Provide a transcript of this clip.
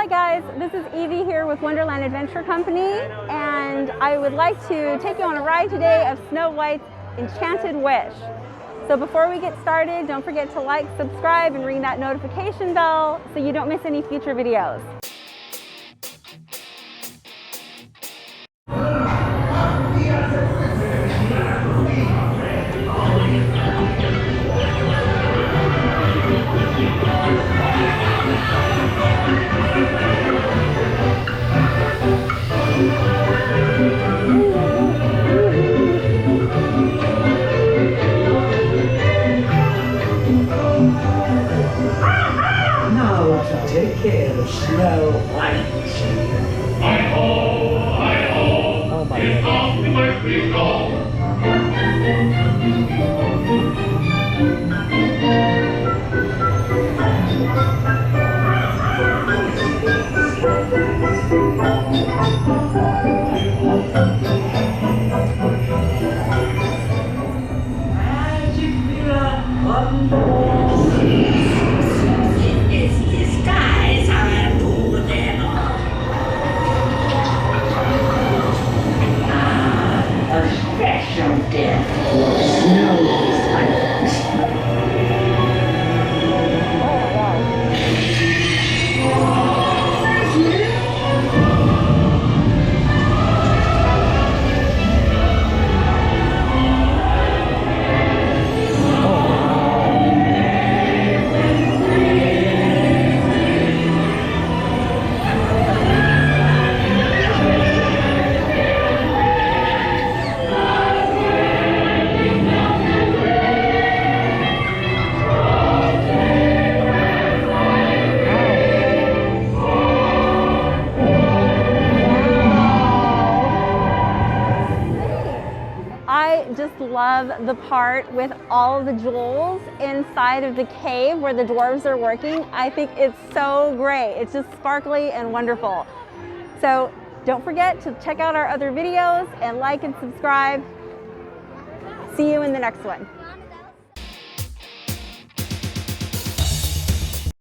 Hi guys, this is Evie here with Wonderland Adventure Company, and I would like to take you on a ride today of Snow White's Enchanted Wish. So before we get started, don't forget to like, subscribe, and ring that notification bell so you don't miss any future videos. Now to take care of Snow White. Hi-ho, hi-ho, Oh my it's God. off to work we go. Magic mirror on the wall. Its disguise are good and all. A special death for Snow White. I just love the part with all of the jewels inside of the cave where the dwarves are working. I think it's so great. It's just sparkly and wonderful. So don't forget to check out our other videos and like and subscribe. See you in the next one.